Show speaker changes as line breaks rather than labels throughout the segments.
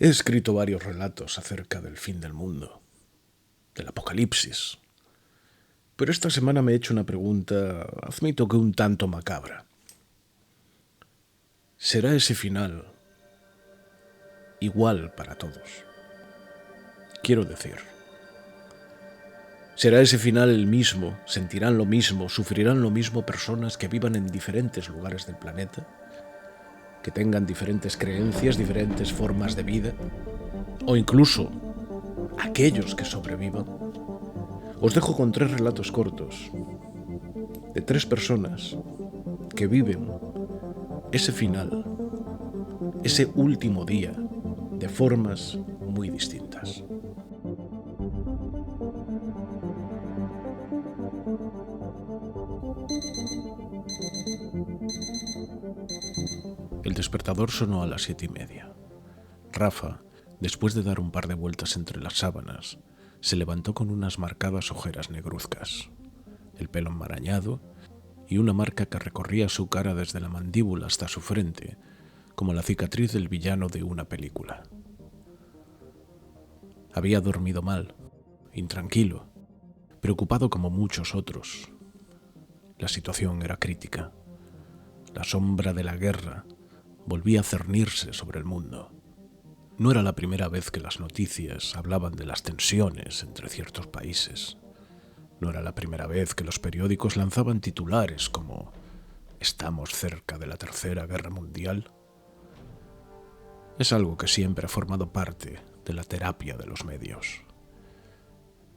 He escrito varios relatos acerca del fin del mundo, del apocalipsis, pero esta semana me he hecho una pregunta, admito que un tanto macabra. ¿Será ese final igual para todos? Quiero decir, ¿será ese final el mismo? ¿Sentirán lo mismo? ¿Sufrirán lo mismo personas que vivan en diferentes lugares del planeta? ¿Que tengan diferentes creencias, diferentes formas de vida? ¿O incluso aquellos que sobrevivan? Os dejo con 3 relatos cortos de 3 personas que viven ese final, ese último día, de formas muy distintas. El despertador sonó a las 7:30. Rafa, después de dar un par de vueltas entre las sábanas, se levantó con unas marcadas ojeras negruzcas, el pelo enmarañado y una marca que recorría su cara desde la mandíbula hasta su frente, como la cicatriz del villano de una película. Había dormido mal, intranquilo, preocupado como muchos otros. La situación era crítica. La sombra de la guerra volvía a cernirse sobre el mundo. No era la primera vez que las noticias hablaban de las tensiones entre ciertos países. No era la primera vez que los periódicos lanzaban titulares como «Estamos cerca de la Tercera Guerra Mundial». Es algo que siempre ha formado parte de la terapia de los medios.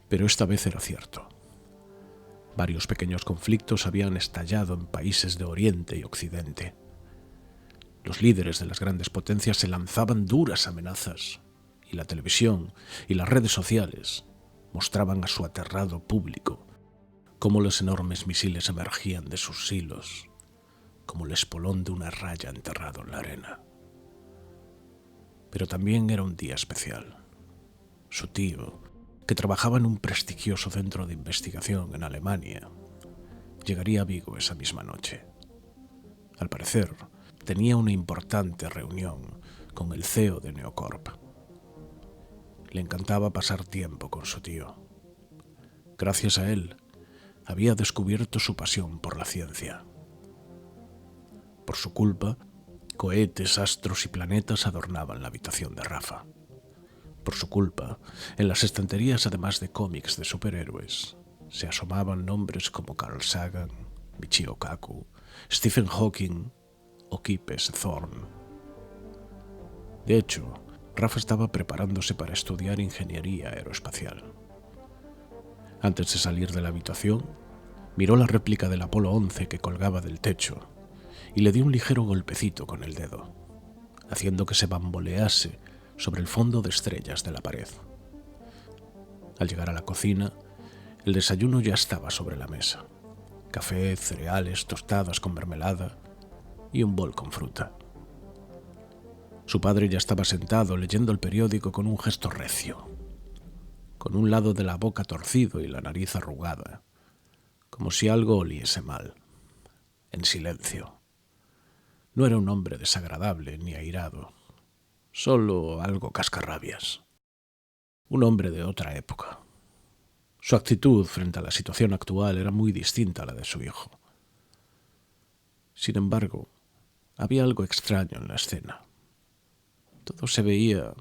Pero esta vez era cierto. Varios pequeños conflictos habían estallado en países de Oriente y Occidente. Los líderes de las grandes potencias se lanzaban duras amenazas, y la televisión y las redes sociales mostraban a su aterrado público cómo los enormes misiles emergían de sus silos, como el espolón de una raya enterrado en la arena. Pero también era un día especial. Su tío, que trabajaba en un prestigioso centro de investigación en Alemania, llegaría a Vigo esa misma noche. Al parecer, tenía una importante reunión con el CEO de Neocorp. Le encantaba pasar tiempo con su tío. Gracias a él, había descubierto su pasión por la ciencia. Por su culpa, cohetes, astros y planetas adornaban la habitación de Rafa. Por su culpa, en las estanterías, además de cómics de superhéroes, se asomaban nombres como Carl Sagan, Michio Kaku, Stephen Hawking o Kip S. Thorne. De hecho, Rafa estaba preparándose para estudiar ingeniería aeroespacial. Antes de salir de la habitación, miró la réplica del Apolo 11 que colgaba del techo y le dio un ligero golpecito con el dedo, haciendo que se bambolease sobre el fondo de estrellas de la pared. Al llegar a la cocina, el desayuno ya estaba sobre la mesa. Café, cereales, tostadas con mermelada y un bol con fruta. Su padre ya estaba sentado leyendo el periódico con un gesto recio, con un lado de la boca torcido y la nariz arrugada, como si algo oliese mal, en silencio. No era un hombre desagradable ni airado, solo algo cascarrabias. Un hombre de otra época. Su actitud frente a la situación actual era muy distinta a la de su hijo. Sin embargo, había algo extraño en la escena. Todo se veía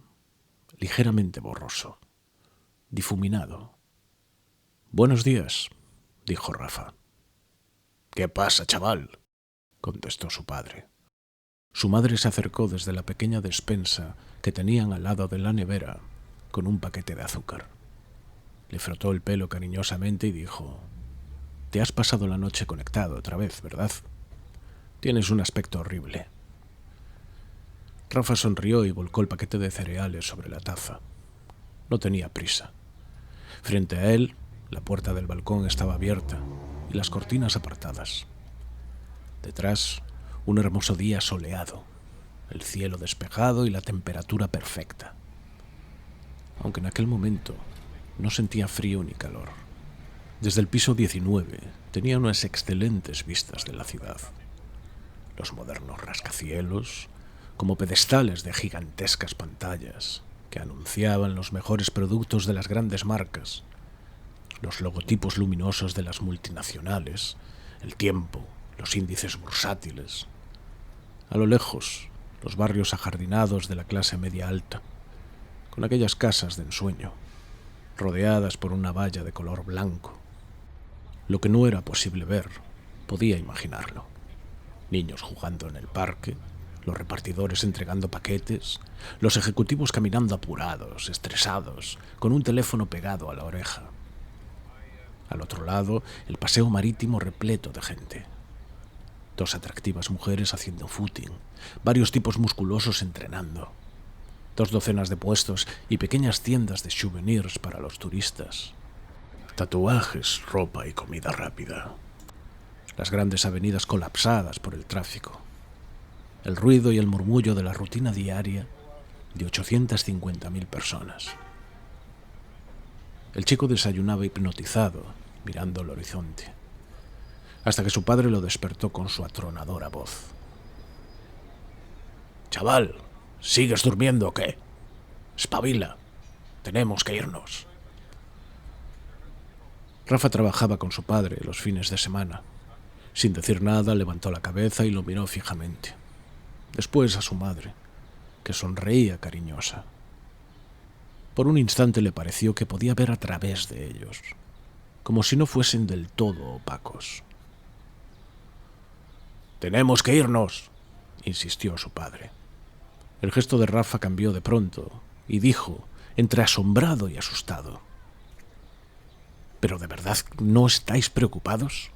ligeramente borroso, difuminado. «Buenos días», dijo Rafa. «¿Qué pasa, chaval?», contestó su padre. Su madre se acercó desde la pequeña despensa que tenían al lado de la nevera con un paquete de azúcar. Le frotó el pelo cariñosamente y dijo: «Te has pasado la noche conectado otra vez, ¿verdad? Tienes un aspecto horrible». Rafa sonrió y volcó el paquete de cereales sobre la taza. No tenía prisa. Frente a él, la puerta del balcón estaba abierta y las cortinas apartadas. Detrás, un hermoso día soleado, el cielo despejado y la temperatura perfecta. Aunque en aquel momento no sentía frío ni calor. Desde el piso 19 tenía unas excelentes vistas de la ciudad. Los modernos rascacielos, como pedestales de gigantescas pantallas que anunciaban los mejores productos de las grandes marcas, los logotipos luminosos de las multinacionales, el tiempo, los índices bursátiles. A lo lejos, los barrios ajardinados de la clase media alta, con aquellas casas de ensueño, rodeadas por una valla de color blanco. Lo que no era posible ver, podía imaginarlo. Niños jugando en el parque, los repartidores entregando paquetes, los ejecutivos caminando apurados, estresados, con un teléfono pegado a la oreja. Al otro lado, el paseo marítimo repleto de gente. 2 atractivas mujeres haciendo footing, varios tipos musculosos entrenando, 2 docenas de puestos y pequeñas tiendas de souvenirs para los turistas. Tatuajes, ropa y comida rápida. Las grandes avenidas colapsadas por el tráfico. El ruido y el murmullo de la rutina diaria de 850.000 personas. El chico desayunaba hipnotizado, mirando el horizonte, hasta que su padre lo despertó con su atronadora voz. «Chaval, ¿sigues durmiendo o qué? Espabila, tenemos que irnos». Rafa trabajaba con su padre los fines de semana. Sin decir nada, levantó la cabeza y lo miró fijamente. Después a su madre, que sonreía cariñosa. Por un instante le pareció que podía ver a través de ellos, como si no fuesen del todo opacos. «Tenemos que irnos», insistió su padre. El gesto de Rafa cambió de pronto y dijo, entre asombrado y asustado: «¿Pero de verdad no estáis preocupados?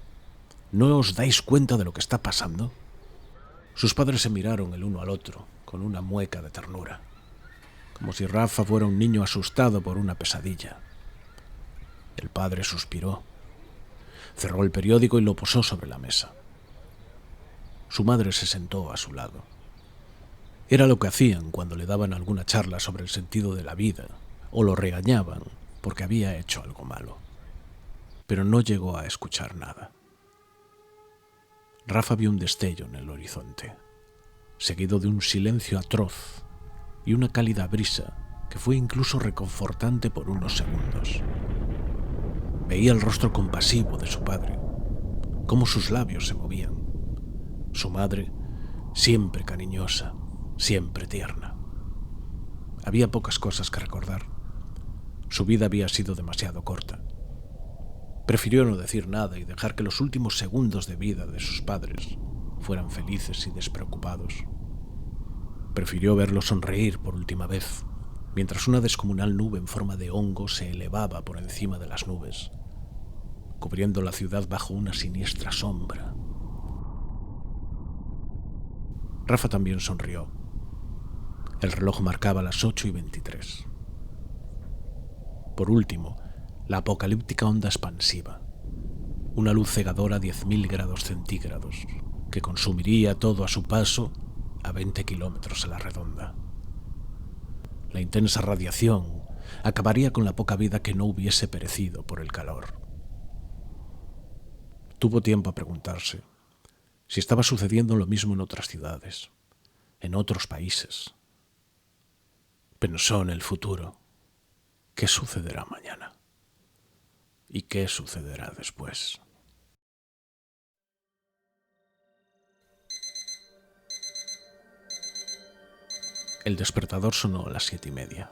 ¿No os dais cuenta de lo que está pasando?» Sus padres se miraron el uno al otro, con una mueca de ternura, como si Rafa fuera un niño asustado por una pesadilla. El padre suspiró, cerró el periódico y lo posó sobre la mesa. Su madre se sentó a su lado. Era lo que hacían cuando le daban alguna charla sobre el sentido de la vida o lo regañaban porque había hecho algo malo. Pero no llegó a escuchar nada. Rafa vio un destello en el horizonte, seguido de un silencio atroz y una cálida brisa que fue incluso reconfortante por unos segundos. Veía el rostro compasivo de su padre, cómo sus labios se movían. Su madre, siempre cariñosa, siempre tierna. Había pocas cosas que recordar. Su vida había sido demasiado corta. Prefirió no decir nada y dejar que los últimos segundos de vida de sus padres fueran felices y despreocupados. Prefirió verlos sonreír por última vez, mientras una descomunal nube en forma de hongo se elevaba por encima de las nubes, cubriendo la ciudad bajo una siniestra sombra. Rafa también sonrió. El reloj marcaba las 8:23. Por último, la apocalíptica onda expansiva, una luz cegadora a 10.000 grados centígrados, que consumiría todo a su paso a 20 kilómetros a la redonda. La intensa radiación acabaría con la poca vida que no hubiese perecido por el calor. Tuvo tiempo a preguntarse si estaba sucediendo lo mismo en otras ciudades, en otros países. Pensó en el futuro. ¿Qué sucederá mañana? ¿Y qué sucederá después? El despertador sonó a las 7:30.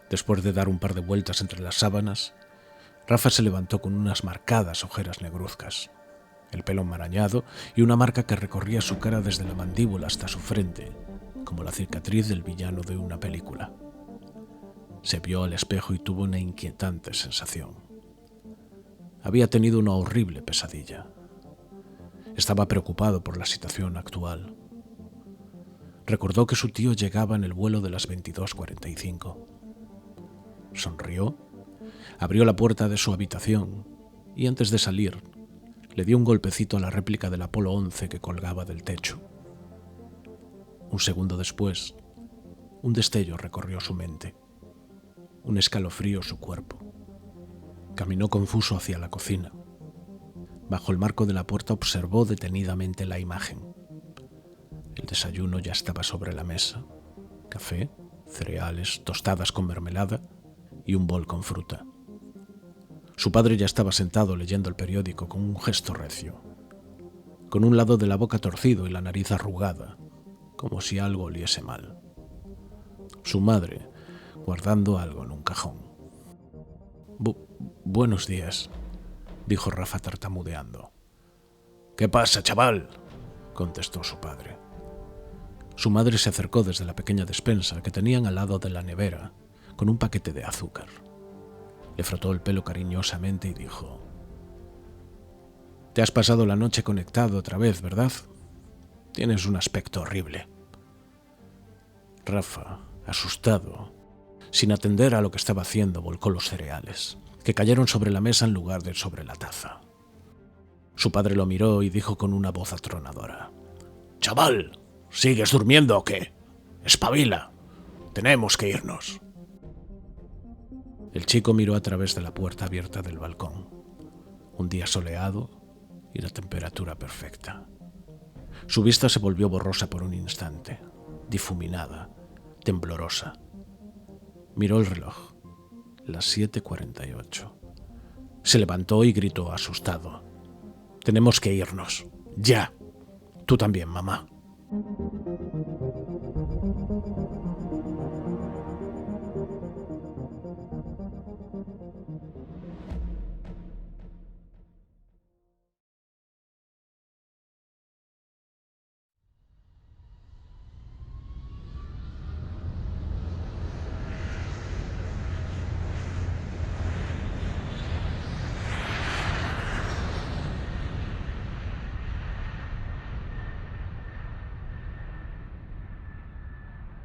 Después de dar un par de vueltas entre las sábanas, Rafa se levantó con unas marcadas ojeras negruzcas, el pelo enmarañado y una marca que recorría su cara desde la mandíbula hasta su frente, como la cicatriz del villano de una película. Se vio al espejo y tuvo una inquietante sensación. Había tenido una horrible pesadilla. Estaba preocupado por la situación actual. Recordó que su tío llegaba en el vuelo de las 22:45. Sonrió, abrió la puerta de su habitación y antes de salir le dio un golpecito a la réplica del Apolo 11 que colgaba del techo. Un segundo después, un destello recorrió su mente, un escalofrío su cuerpo. Caminó confuso hacia la cocina. Bajo el marco de la puerta observó detenidamente la imagen. El desayuno ya estaba sobre la mesa. Café, cereales, tostadas con mermelada y un bol con fruta. Su padre ya estaba sentado leyendo el periódico con un gesto recio, con un lado de la boca torcido y la nariz arrugada, como si algo oliese mal. Su madre, guardando algo en un cajón. Buenos días, dijo Rafa tartamudeando. ¿Qué pasa, chaval?, contestó su padre. Su madre se acercó desde la pequeña despensa que tenían al lado de la nevera con un paquete de azúcar. Le frotó el pelo cariñosamente y dijo: «Te has pasado la noche conectado otra vez, ¿verdad? Tienes un aspecto horrible». Rafa, asustado, sin atender a lo que estaba haciendo, volcó los cereales, que cayeron sobre la mesa en lugar de sobre la taza. Su padre lo miró y dijo con una voz atronadora: «Chaval, ¿sigues durmiendo o qué? Espabila, tenemos que irnos». El chico miró a través de la puerta abierta del balcón. Un día soleado y la temperatura perfecta. Su vista se volvió borrosa por un instante, difuminada, temblorosa. Miró el reloj, las 7:48. Se levantó y gritó asustado: «Tenemos que irnos, ya. Tú también, mamá».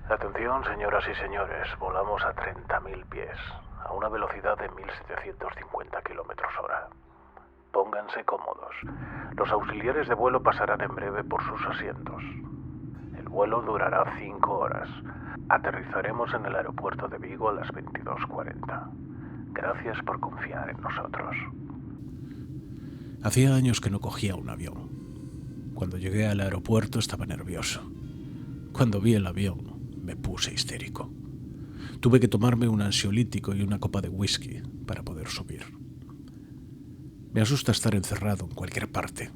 Atención, señoras y señores, volamos a 30.000 pies, a una velocidad de 1.750 km/h. Pónganse cómodos. Los auxiliares de vuelo pasarán en breve por sus asientos. El vuelo durará 5 horas. Aterrizaremos en el aeropuerto de Vigo a las 22:40. Gracias por confiar en nosotros.
Hacía años que no cogía un avión. Cuando llegué al aeropuerto estaba nervioso. Cuando vi el avión me puse histérico. Tuve que tomarme un ansiolítico y una copa de whisky para poder subir. Me asusta estar encerrado en cualquier parte,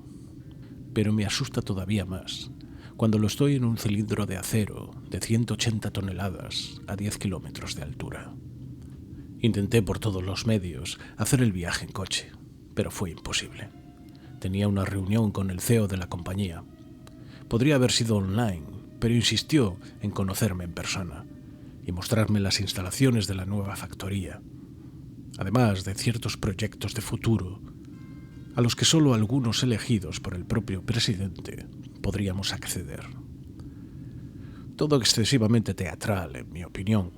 pero me asusta todavía más cuando lo estoy en un cilindro de acero de 180 toneladas a 10 kilómetros de altura. Intenté por todos los medios hacer el viaje en coche, pero fue imposible. Tenía una reunión con el CEO de la compañía. Podría haber sido online, pero insistió en conocerme en persona y mostrarme las instalaciones de la nueva factoría, además de ciertos proyectos de futuro a los que solo algunos elegidos por el propio presidente podríamos acceder. Todo excesivamente teatral, en mi opinión.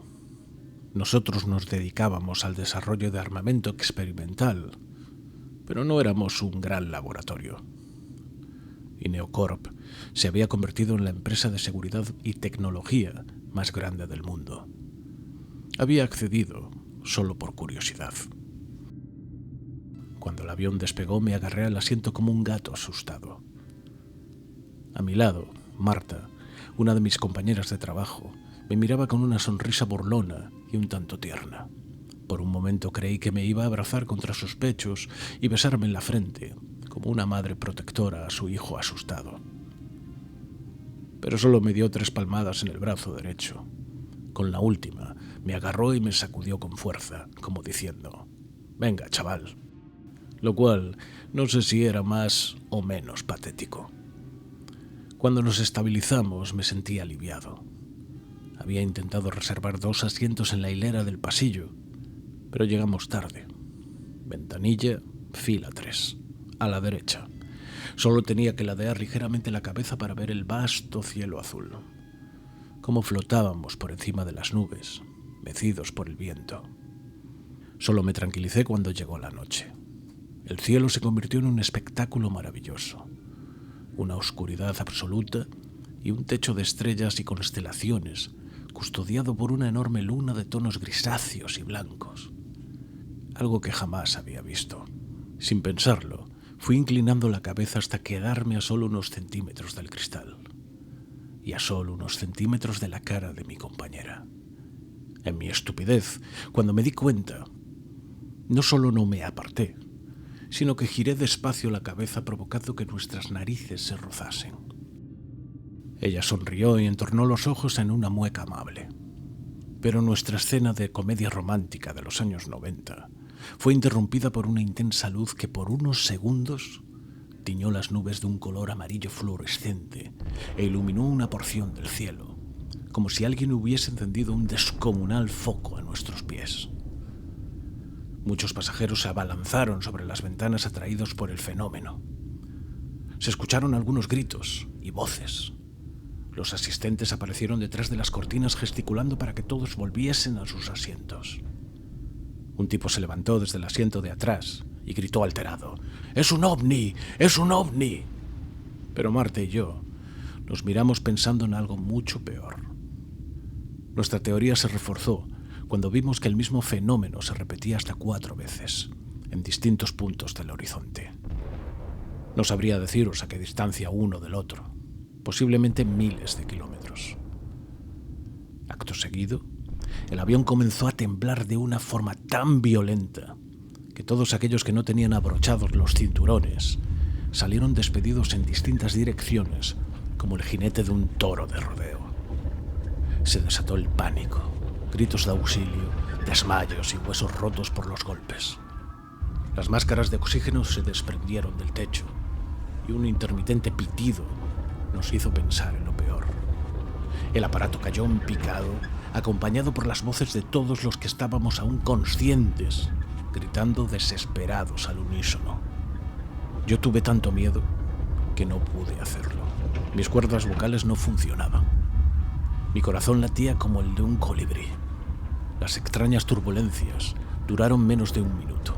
Nosotros nos dedicábamos al desarrollo de armamento experimental, pero no éramos un gran laboratorio. Y Neocorp se había convertido en la empresa de seguridad y tecnología más grande del mundo. Había accedido solo por curiosidad. Cuando el avión despegó me agarré al asiento como un gato asustado. A mi lado, Marta, una de mis compañeras de trabajo, me miraba con una sonrisa burlona y un tanto tierna. Por un momento creí que me iba a abrazar contra sus pechos y besarme en la frente, como una madre protectora a su hijo asustado. Pero solo me dio 3 palmadas en el brazo derecho. Con la última, me agarró y me sacudió con fuerza, como diciendo: «Venga, chaval». Lo cual no sé si era más o menos patético. Cuando nos estabilizamos me sentí aliviado. Había intentado reservar 2 asientos en la hilera del pasillo, pero llegamos tarde. Ventanilla, fila 3, a la derecha. Solo tenía que ladear ligeramente la cabeza para ver el vasto cielo azul. Cómo flotábamos por encima de las nubes, mecidos por el viento. Solo me tranquilicé cuando llegó la noche. El cielo se convirtió en un espectáculo maravilloso. Una oscuridad absoluta y un techo de estrellas y constelaciones, custodiado por una enorme luna de tonos grisáceos y blancos. Algo que jamás había visto. Sin pensarlo, fui inclinando la cabeza hasta quedarme a solo unos centímetros del cristal. y a solo unos centímetros de la cara de mi compañera. En mi estupidez, cuando me di cuenta, no solo no me aparté, sino que giré despacio la cabeza provocando que nuestras narices se rozasen. Ella sonrió y entornó los ojos en una mueca amable. Pero nuestra escena de comedia romántica de los años 90 fue interrumpida por una intensa luz que por unos segundos tiñó las nubes de un color amarillo fluorescente e iluminó una porción del cielo, como si alguien hubiese encendido un descomunal foco a nuestros pies. Muchos pasajeros se abalanzaron sobre las ventanas atraídos por el fenómeno. Se escucharon algunos gritos y voces. Los asistentes aparecieron detrás de las cortinas gesticulando para que todos volviesen a sus asientos. Un tipo se levantó desde el asiento de atrás y gritó alterado: ¡Es un ovni! ¡Es un ovni! Pero Marta y yo nos miramos pensando en algo mucho peor. Nuestra teoría se reforzó cuando vimos que el mismo fenómeno se repetía hasta 4 veces, en distintos puntos del horizonte. No sabría deciros a qué distancia uno del otro, posiblemente miles de kilómetros. Acto seguido, el avión comenzó a temblar de una forma tan violenta que todos aquellos que no tenían abrochados los cinturones salieron despedidos en distintas direcciones como el jinete de un toro de rodeo. Se desató el pánico, gritos de auxilio, desmayos y huesos rotos por los golpes. Las máscaras de oxígeno se desprendieron del techo y un intermitente pitido nos hizo pensar en lo peor. El aparato cayó en picado, acompañado por las voces de todos los que estábamos aún conscientes, gritando desesperados al unísono. Yo tuve tanto miedo que no pude hacerlo. Mis cuerdas vocales no funcionaban. Mi corazón latía como el de un colibrí. Las extrañas turbulencias duraron menos de 1 minuto.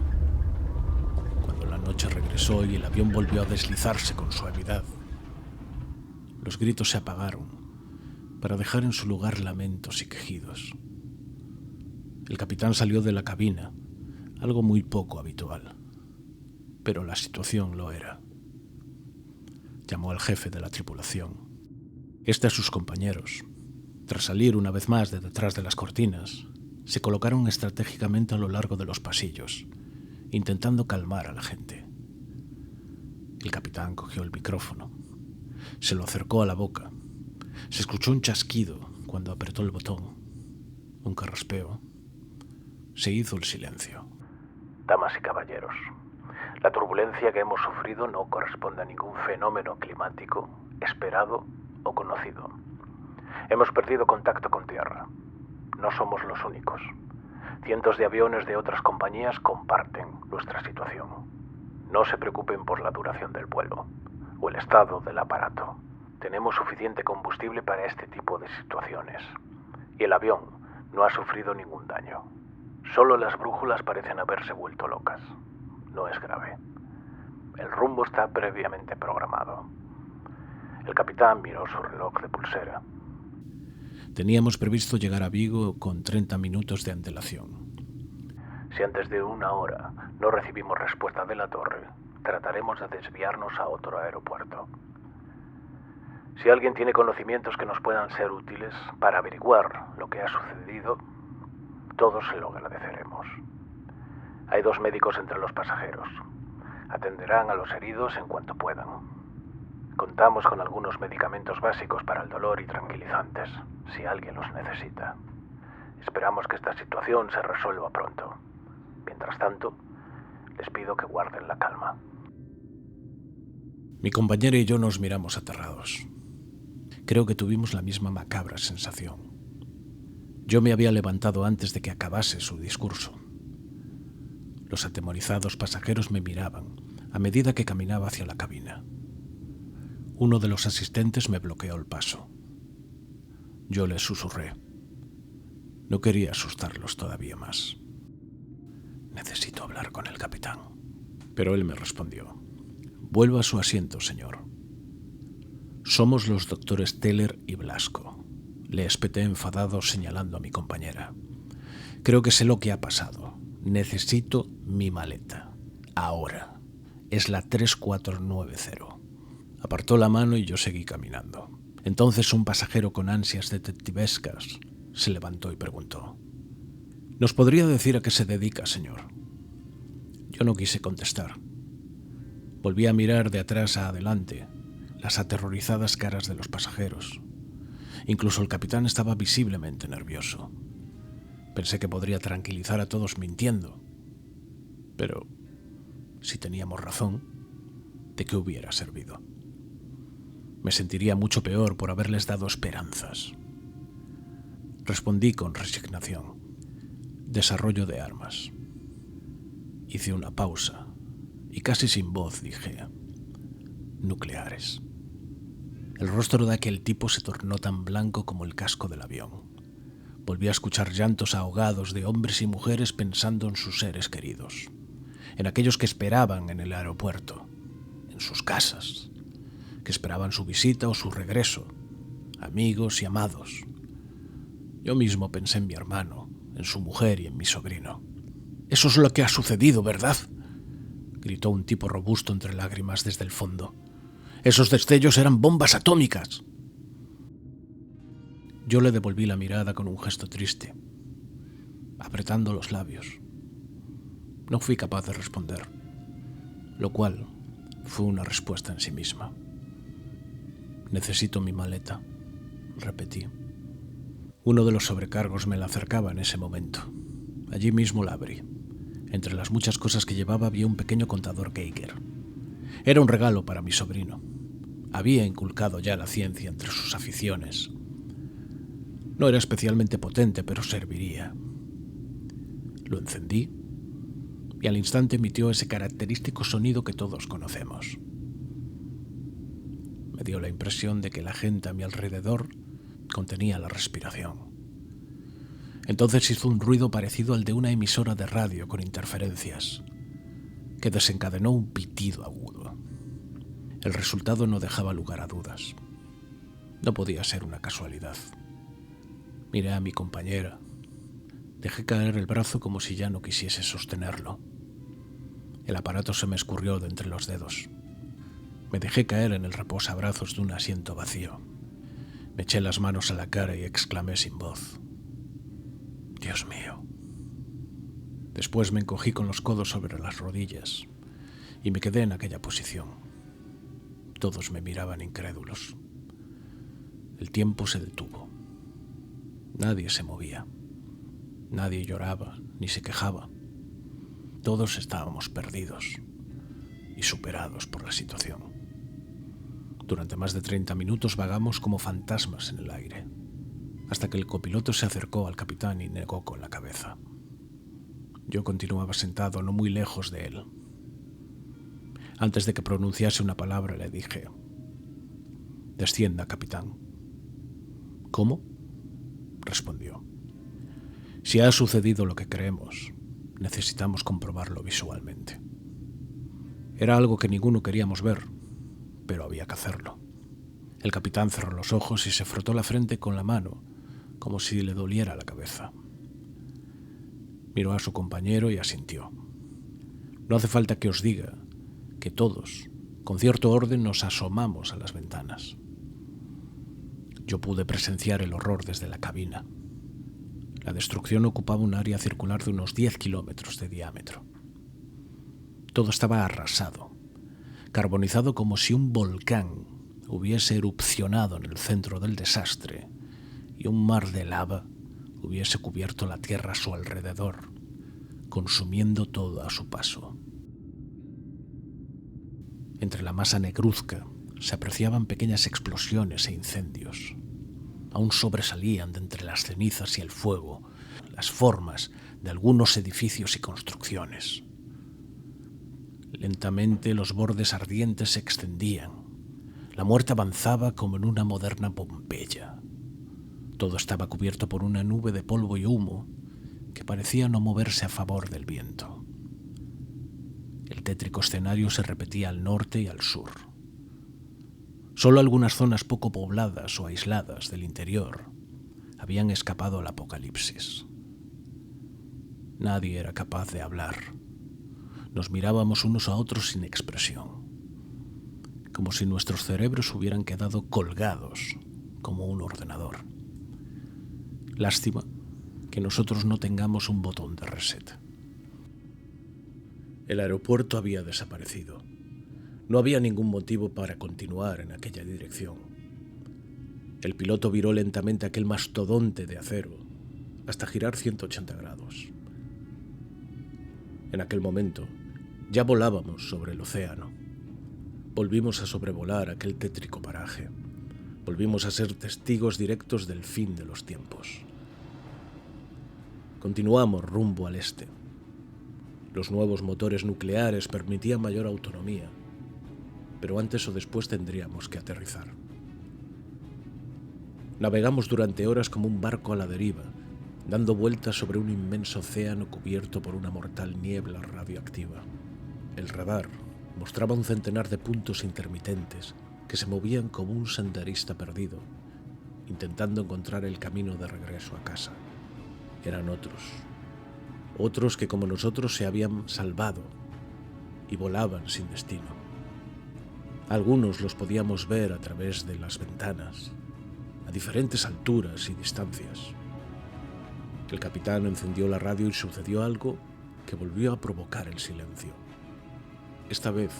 Cuando la noche regresó y el avión volvió a deslizarse con suavidad, los gritos se apagaron para dejar en su lugar lamentos y quejidos. El capitán salió de la cabina, algo muy poco habitual, pero la situación lo era. Llamó al jefe de la tripulación. A sus compañeros, tras salir una vez más de detrás de las cortinas, se colocaron estratégicamente a lo largo de los pasillos, intentando calmar a la gente. El capitán cogió el micrófono. Se lo acercó a la boca. Se escuchó un chasquido cuando apretó el botón. Un carraspeo. Se hizo el silencio.
Damas y caballeros, la turbulencia que hemos sufrido no corresponde a ningún fenómeno climático esperado o conocido. Hemos perdido contacto con tierra. No somos los únicos. Cientos de aviones de otras compañías comparten nuestra situación. No se preocupen por la duración del vuelo o el estado del aparato. Tenemos suficiente combustible para este tipo de situaciones. Y el avión no ha sufrido ningún daño. Solo las brújulas parecen haberse vuelto locas. No es grave. El rumbo está previamente programado. El capitán miró su reloj de pulsera.
Teníamos previsto llegar a Vigo con 30 minutos de antelación.
Si antes de 1 hora no recibimos respuesta de la torre, trataremos de desviarnos a otro aeropuerto. Si alguien tiene conocimientos que nos puedan ser útiles para averiguar lo que ha sucedido, todos se lo agradeceremos. Hay 2 médicos entre los pasajeros. Atenderán a los heridos en cuanto puedan. Contamos con algunos medicamentos básicos para el dolor y tranquilizantes, si alguien los necesita. Esperamos que esta situación se resuelva pronto. Mientras tanto, les pido que guarden la calma.
Mi compañera y yo nos miramos aterrados. Creo que tuvimos la misma macabra sensación. Yo me había levantado antes de que acabase su discurso. Los atemorizados pasajeros me miraban a medida que caminaba hacia la cabina. Uno de los asistentes me bloqueó el paso. Yo les susurré. No quería asustarlos todavía más. Necesito hablar con el capitán. Pero él me respondió. Vuelva a su asiento, señor. Somos los doctores Teller y Blasco. Le espeté enfadado señalando a mi compañera. Creo que sé lo que ha pasado. Necesito mi maleta. Ahora. Es la 3490. Apartó la mano y yo seguí caminando. Entonces un pasajero con ansias detectivescas se levantó y preguntó: ¿Nos podría decir a qué se dedica, señor? Yo no quise contestar. Volví a mirar de atrás a adelante las aterrorizadas caras de los pasajeros. Incluso el capitán estaba visiblemente nervioso. Pensé que podría tranquilizar a todos mintiendo. Pero, si teníamos razón, ¿de qué hubiera servido? Me sentiría mucho peor por haberles dado esperanzas. Respondí con resignación: desarrollo de armas. Hice una pausa y casi sin voz dije: nucleares. El rostro de aquel tipo se tornó tan blanco como el casco del avión. Volví a escuchar llantos ahogados de hombres y mujeres pensando en sus seres queridos, en aquellos que esperaban en el aeropuerto, en sus casas, que esperaban su visita o su regreso, amigos y amados. Yo mismo pensé en mi hermano, en su mujer y en mi sobrino. «Eso es lo que ha sucedido, ¿verdad?», gritó un tipo robusto entre lágrimas desde el fondo. «Esos destellos eran bombas atómicas». Yo le devolví la mirada con un gesto triste, apretando los labios. No fui capaz de responder, lo cual fue una respuesta en sí misma. «Necesito mi maleta», repetí. Uno de los sobrecargos me la acercaba en ese momento. Allí mismo la abrí. Entre las muchas cosas que llevaba había un pequeño contador Geiger. Era un regalo para mi sobrino. Había inculcado ya la ciencia entre sus aficiones. No era especialmente potente, pero serviría. Lo encendí y al instante emitió ese característico sonido que todos conocemos. Me dio la impresión de que la gente a mi alrededor contenía la respiración. Entonces hizo un ruido parecido al de una emisora de radio con interferencias, que desencadenó un pitido agudo. El resultado no dejaba lugar a dudas. No podía ser una casualidad. Miré a mi compañera. Dejé caer el brazo como si ya no quisiese sostenerlo. El aparato se me escurrió de entre los dedos. Me dejé caer en el reposabrazos de un asiento vacío. Me eché las manos a la cara y exclamé sin voz: «Dios mío». Después me encogí con los codos sobre las rodillas y me quedé en aquella posición. Todos me miraban incrédulos. El tiempo se detuvo. Nadie se movía. Nadie lloraba ni se quejaba. Todos estábamos perdidos y superados por la situación. Durante más de 30 minutos vagamos como fantasmas en el aire, hasta que el copiloto se acercó al capitán y negó con la cabeza. Yo continuaba sentado no muy lejos de él. Antes de que pronunciase una palabra le dije: «Descienda, capitán». «¿Cómo?», respondió. «Si ha sucedido lo que creemos, necesitamos comprobarlo visualmente». Era algo que ninguno queríamos ver, pero había que hacerlo. El capitán cerró los ojos y se frotó la frente con la mano, como si le doliera la cabeza. Miró a su compañero y asintió. No hace falta que os diga que todos, con cierto orden, nos asomamos a las ventanas. Yo pude presenciar el horror desde la cabina. La destrucción ocupaba un área circular de unos 10 kilómetros de diámetro. Todo estaba arrasado, carbonizado como si un volcán hubiese erupcionado en el centro del desastre y un mar de lava hubiese cubierto la tierra a su alrededor, consumiendo todo a su paso. Entre la masa negruzca se apreciaban pequeñas explosiones e incendios. Aún sobresalían de entre las cenizas y el fuego las formas de algunos edificios y construcciones. Lentamente los bordes ardientes se extendían. La muerte avanzaba como en una moderna Pompeya. Todo estaba cubierto por una nube de polvo y humo que parecía no moverse a favor del viento. El tétrico escenario se repetía al norte y al sur. Solo algunas zonas poco pobladas o aisladas del interior habían escapado al apocalipsis. Nadie era capaz de hablar. Nos mirábamos unos a otros sin expresión, como si nuestros cerebros hubieran quedado colgados como un ordenador. Lástima que nosotros no tengamos un botón de reset. El aeropuerto había desaparecido. No había ningún motivo para continuar en aquella dirección. El piloto viró lentamente aquel mastodonte de acero hasta girar 180 grados. En aquel momento ya volábamos sobre el océano. Volvimos a sobrevolar aquel tétrico paraje. Volvimos a ser testigos directos del fin de los tiempos. Continuamos rumbo al este. Los nuevos motores nucleares permitían mayor autonomía, pero antes o después tendríamos que aterrizar. Navegamos durante horas como un barco a la deriva, dando vueltas sobre un inmenso océano cubierto por una mortal niebla radioactiva. El radar mostraba un centenar de puntos intermitentes que se movían como un senderista perdido, intentando encontrar el camino de regreso a casa. Eran otros que como nosotros se habían salvado y volaban sin destino. Algunos los podíamos ver a través de las ventanas, a diferentes alturas y distancias. El capitán encendió la radio y sucedió algo que volvió a provocar el silencio. Esta vez,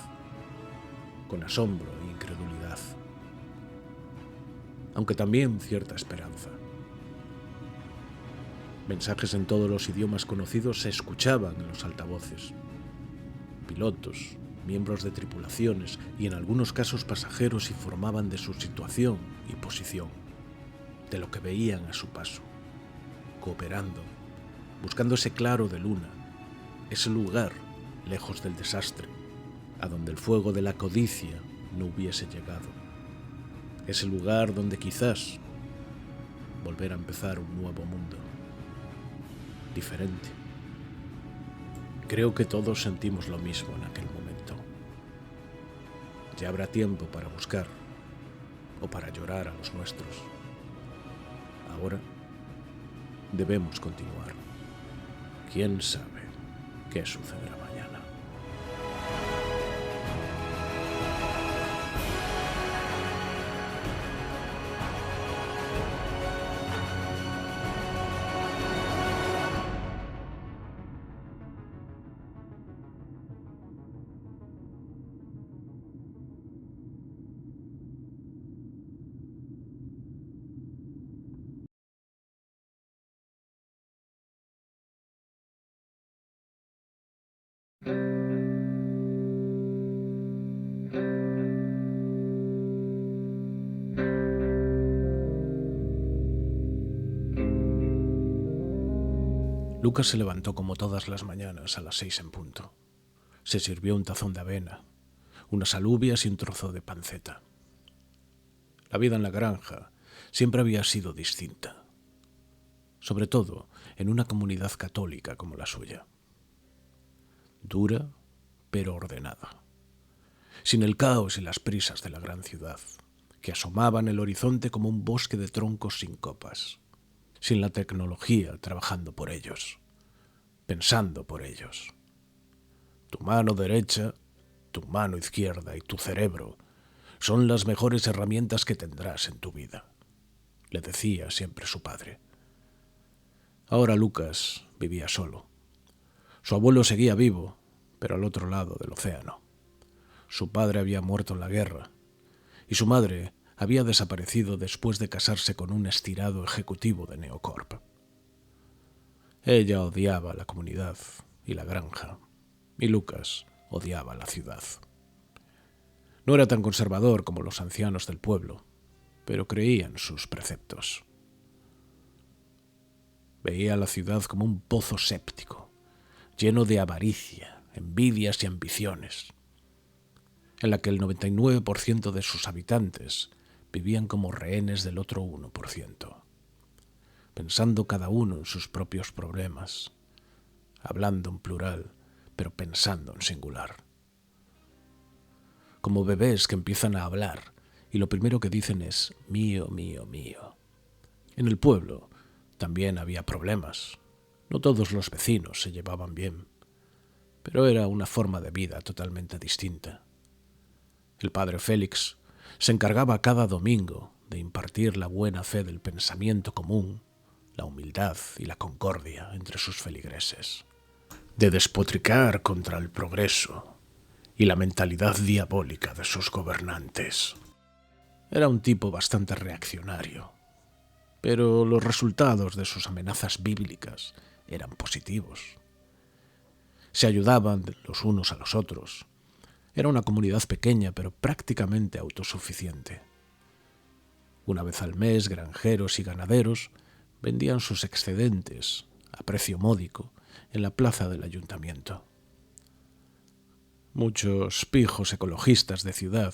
con asombro e incredulidad, aunque también cierta esperanza. Mensajes en todos los idiomas conocidos se escuchaban en los altavoces. Pilotos, miembros de tripulaciones y en algunos casos pasajeros informaban de su situación y posición, de lo que veían a su paso, cooperando, buscando ese claro de luna, ese lugar lejos del desastre, a donde el fuego de la codicia no hubiese llegado, ese lugar donde quizás volver a empezar un nuevo mundo, diferente. Creo que todos sentimos lo mismo en aquel momento. Ya habrá tiempo para buscar o para llorar a los nuestros. Ahora debemos continuar. ¿Quién sabe qué sucederá mañana? Lucas se levantó como todas las mañanas a las 6 en punto. Se sirvió un tazón de avena, unas alubias y un trozo de panceta. La vida en la granja siempre había sido distinta, sobre todo en una comunidad católica como la suya. Dura, pero ordenada, sin el caos y las prisas de la gran ciudad, que asomaban el horizonte como un bosque de troncos sin copas, sin la tecnología trabajando por ellos, pensando por ellos. Tu mano derecha, tu mano izquierda y tu cerebro son las mejores herramientas que tendrás en tu vida, le decía siempre su padre. Ahora Lucas vivía solo. Su abuelo seguía vivo, pero al otro lado del océano. Su padre había muerto en la guerra y su madre había desaparecido después de casarse con un estirado ejecutivo de Neocorp. Ella odiaba la comunidad y la granja, y Lucas odiaba la ciudad. No era tan conservador como los ancianos del pueblo, pero creía en sus preceptos. Veía la ciudad como un pozo séptico, lleno de avaricia, envidias y ambiciones, en la que el 99% de sus habitantes vivían como rehenes del otro 1%, pensando cada uno en sus propios problemas, hablando en plural, pero pensando en singular. Como bebés que empiezan a hablar y lo primero que dicen es mío, mío, mío. En el pueblo también había problemas. No todos los vecinos se llevaban bien, pero era una forma de vida totalmente distinta. El padre Félix se encargaba cada domingo de impartir la buena fe del pensamiento común, la humildad y la concordia entre sus feligreses, de despotricar contra el progreso y la mentalidad diabólica de sus gobernantes. Era un tipo bastante reaccionario, pero los resultados de sus amenazas bíblicas eran positivos. Se ayudaban los unos a los otros. Era una comunidad pequeña, pero prácticamente autosuficiente. Una vez al mes, granjeros y ganaderos vendían sus excedentes a precio módico en la plaza del ayuntamiento. Muchos pijos ecologistas de ciudad,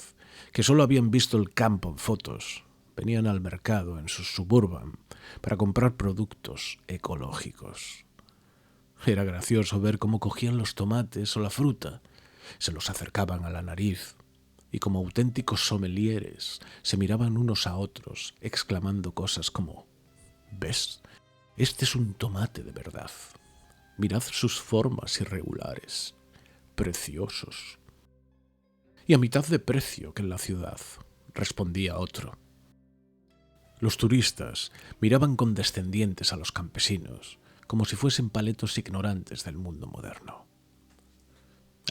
que solo habían visto el campo en fotos, venían al mercado en sus Suburban para comprar productos ecológicos. Era gracioso ver cómo cogían los tomates o la fruta, se los acercaban a la nariz y como auténticos sommeliers se miraban unos a otros exclamando cosas como: «¿Ves? Este es un tomate de verdad. Mirad sus formas irregulares. Preciosos». «Y a mitad de precio que en la ciudad», respondía otro. Los turistas miraban condescendientes a los campesinos, como si fuesen paletos ignorantes del mundo moderno.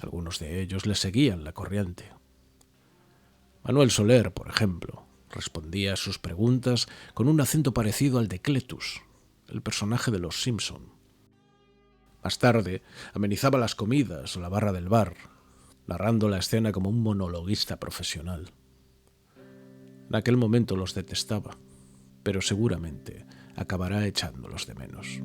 Algunos de ellos les seguían la corriente. Manuel Soler, por ejemplo, respondía a sus preguntas con un acento parecido al de Cletus, el personaje de Los Simpson. Más tarde, amenizaba las comidas o la barra del bar, narrando la escena como un monologuista profesional. En aquel momento los detestaba, pero seguramente acabará echándolos de menos.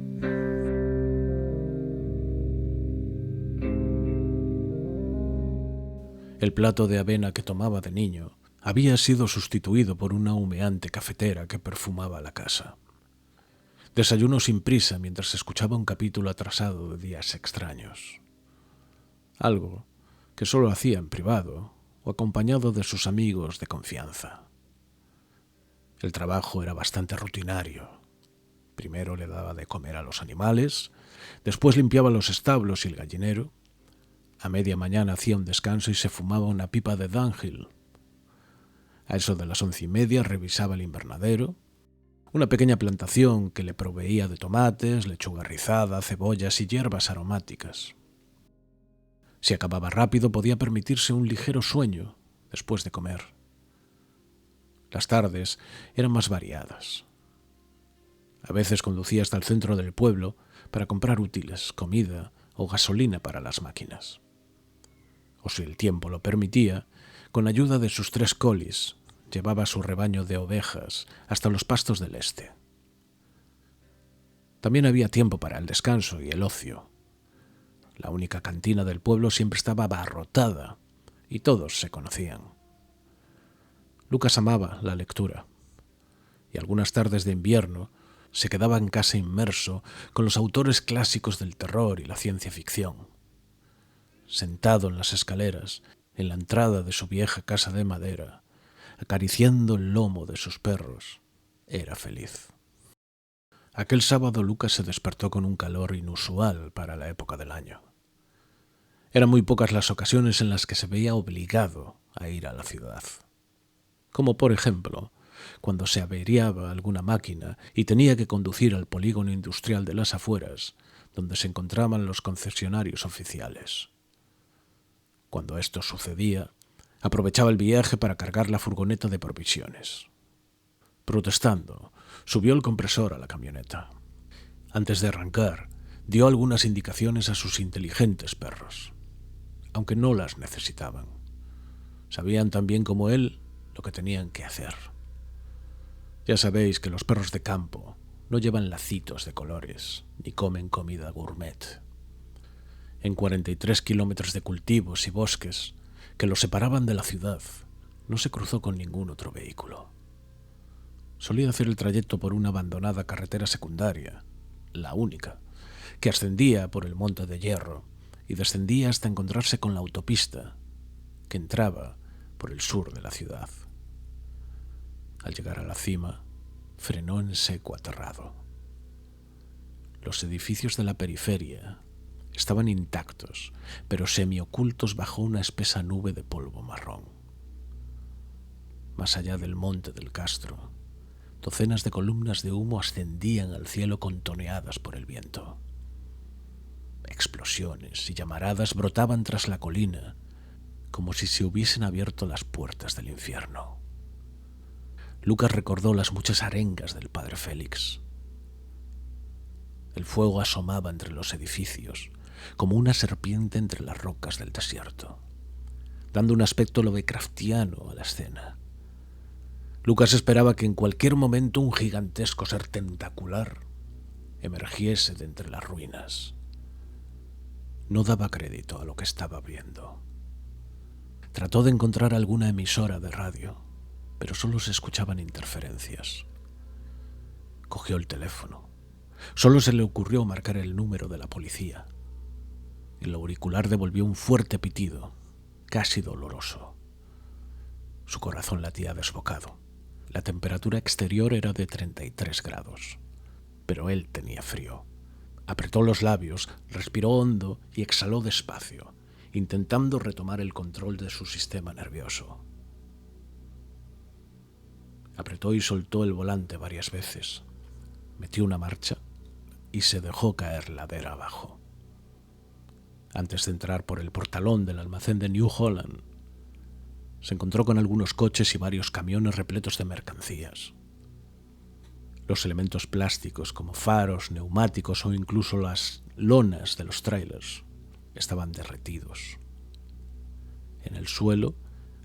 El plato de avena que tomaba de niño había sido sustituido por una humeante cafetera que perfumaba la casa. Desayunó sin prisa mientras escuchaba un capítulo atrasado de Días Extraños. Algo que solo hacía en privado o acompañado de sus amigos de confianza. El trabajo era bastante rutinario. Primero le daba de comer a los animales, después limpiaba los establos y el gallinero. A media mañana hacía un descanso y se fumaba una pipa de Dunhill. A eso de las 11:30 revisaba el invernadero, una pequeña plantación que le proveía de tomates, lechuga rizada, cebollas y hierbas aromáticas. Si acababa rápido podía permitirse un ligero sueño después de comer. Las tardes eran más variadas. A veces conducía hasta el centro del pueblo para comprar útiles, comida o gasolina para las máquinas. O si el tiempo lo permitía, con ayuda de sus 3 colis, llevaba su rebaño de ovejas hasta los pastos del este. También había tiempo para el descanso y el ocio. La única cantina del pueblo siempre estaba abarrotada y todos se conocían. Lucas amaba la lectura y algunas tardes de invierno se quedaba en casa inmerso con los autores clásicos del terror y la ciencia ficción. Sentado en las escaleras, en la entrada de su vieja casa de madera, acariciando el lomo de sus perros, era feliz. Aquel sábado Lucas se despertó con un calor inusual para la época del año. Eran muy pocas las ocasiones en las que se veía obligado a ir a la ciudad. Como por ejemplo, cuando se averiaba alguna máquina y tenía que conducir al polígono industrial de las afueras, donde se encontraban los concesionarios oficiales. Cuando esto sucedía, aprovechaba el viaje para cargar la furgoneta de provisiones. Protestando, subió el compresor a la camioneta. Antes de arrancar, dio algunas indicaciones a sus inteligentes perros, aunque no las necesitaban. Sabían tan bien como él lo que tenían que hacer. Ya sabéis que los perros de campo no llevan lacitos de colores, ni comen comida gourmet. En 43 kilómetros de cultivos y bosques que los separaban de la ciudad, no se cruzó con ningún otro vehículo. Solía hacer el trayecto por una abandonada carretera secundaria, la única, que ascendía por el Monte de Hierro y descendía hasta encontrarse con la autopista, que entraba por el sur de la ciudad. Al llegar a la cima, frenó en seco aterrado. Los edificios de la periferia estaban intactos, pero semiocultos bajo una espesa nube de polvo marrón. Más allá del monte del Castro, docenas de columnas de humo ascendían al cielo contoneadas por el viento. Explosiones y llamaradas brotaban tras la colina, como si se hubiesen abierto las puertas del infierno. Lucas recordó las muchas arengas del padre Félix. El fuego asomaba entre los edificios, como una serpiente entre las rocas del desierto, dando un aspecto lovecraftiano a la escena. Lucas esperaba que en cualquier momento un gigantesco ser tentacular emergiese de entre las ruinas. No daba crédito a lo que estaba viendo. Trató de encontrar alguna emisora de radio, pero solo se escuchaban interferencias. Cogió el teléfono. Solo se le ocurrió marcar el número de la policía. El auricular devolvió un fuerte pitido, casi doloroso. Su corazón latía desbocado. La temperatura exterior era de 33 grados, pero él tenía frío. Apretó los labios, respiró hondo y exhaló despacio, intentando retomar el control de su sistema nervioso. Apretó y soltó el volante varias veces, metió una marcha y se dejó caer ladera abajo. Antes de entrar por el portalón del almacén de New Holland, se encontró con algunos coches y varios camiones repletos de mercancías. Los elementos plásticos como faros, neumáticos o incluso las lonas de los trailers estaban derretidos. En el suelo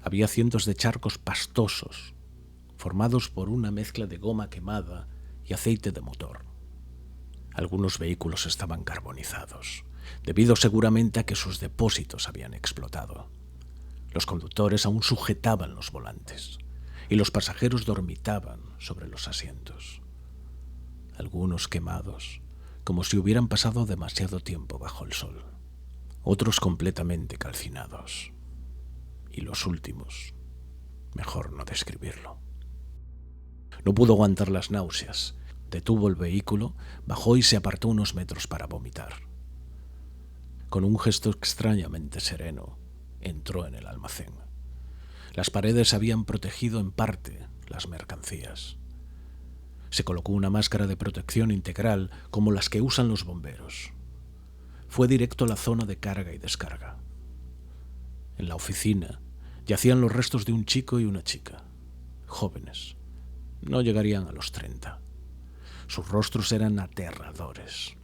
había cientos de charcos pastosos, formados por una mezcla de goma quemada y aceite de motor. Algunos vehículos estaban carbonizados, debido seguramente a que sus depósitos habían explotado. Los conductores aún sujetaban los volantes y los pasajeros dormitaban sobre los asientos. Algunos quemados, como si hubieran pasado demasiado tiempo bajo el sol. Otros completamente calcinados. Y los últimos, mejor no describirlo. No pudo aguantar las náuseas. Detuvo el vehículo, bajó y se apartó unos metros para vomitar. Con un gesto extrañamente sereno, entró en el almacén. Las paredes habían protegido en parte las mercancías. Se colocó una máscara de protección integral como las que usan los bomberos. Fue directo a la zona de carga y descarga. En la oficina yacían los restos de un chico y una chica, jóvenes. No llegarían a los 30. Sus rostros eran aterradores.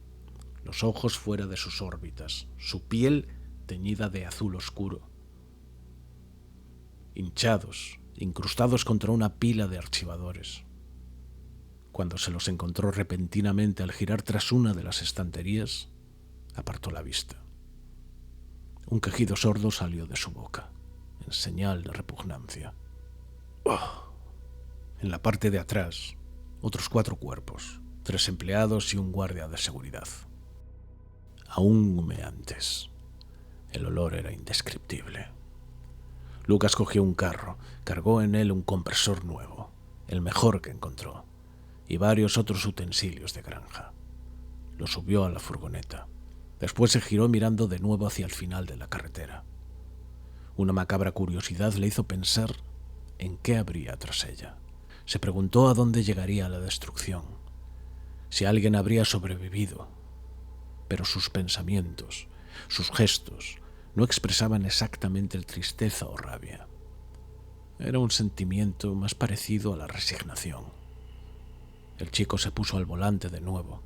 Los ojos fuera de sus órbitas, su piel teñida de azul oscuro. Hinchados, incrustados contra una pila de archivadores. Cuando se los encontró repentinamente al girar tras una de las estanterías, apartó la vista. Un quejido sordo salió de su boca, en señal de repugnancia. ¡Oh! En la parte de atrás, otros 4 cuerpos, 3 empleados y un guardia de seguridad. Aún humeantes. El olor era indescriptible. Lucas cogió un carro, cargó en él un compresor nuevo, el mejor que encontró, y varios otros utensilios de granja. Lo subió a la furgoneta. Después se giró mirando de nuevo hacia el final de la carretera. Una macabra curiosidad le hizo pensar en qué habría tras ella. Se preguntó a dónde llegaría la destrucción, si alguien habría sobrevivido, pero sus pensamientos, sus gestos, no expresaban exactamente tristeza o rabia. Era un sentimiento más parecido a la resignación. El chico se puso al volante de nuevo,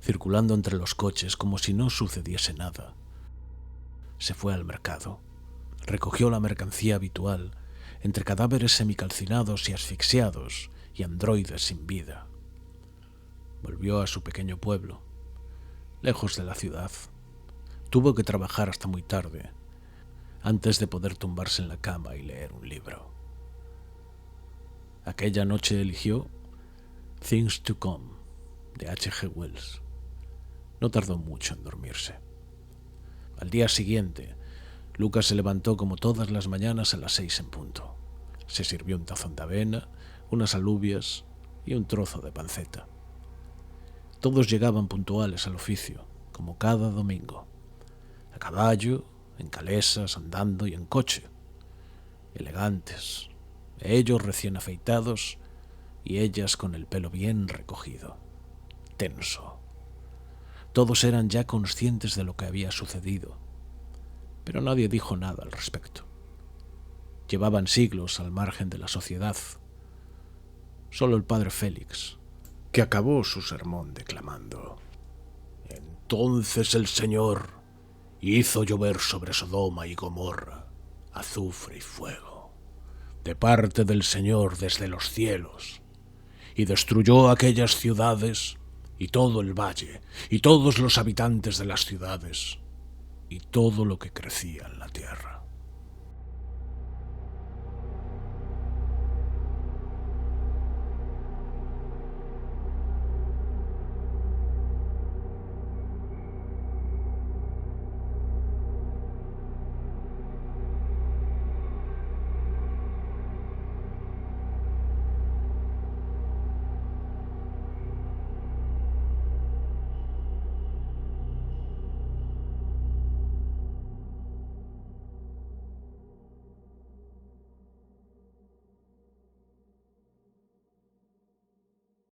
circulando entre los coches como si no sucediese nada. Se fue al mercado, recogió la mercancía habitual, entre cadáveres semicalcinados y asfixiados y androides sin vida. Volvió a su pequeño pueblo, lejos de la ciudad. Tuvo que trabajar hasta muy tarde, antes de poder tumbarse en la cama y leer un libro. Aquella noche eligió Things to Come, de H.G. Wells. No tardó mucho en dormirse. Al día siguiente, Lucas se levantó como todas las mañanas a las 6 en punto. Se sirvió un tazón de avena, unas alubias y un trozo de panceta. Todos llegaban puntuales al oficio, como cada domingo. A caballo, en calesas, andando y en coche. Elegantes, ellos recién afeitados y ellas con el pelo bien recogido, tenso. Todos eran ya conscientes de lo que había sucedido, pero nadie dijo nada al respecto. Llevaban siglos al margen de la sociedad. Solo el padre Félix, que acabó su sermón declamando: «Entonces el Señor hizo llover sobre Sodoma y Gomorra azufre y fuego, de parte del Señor desde los cielos, y destruyó aquellas ciudades y todo el valle, y todos los habitantes de las ciudades, y todo lo que crecía en la tierra.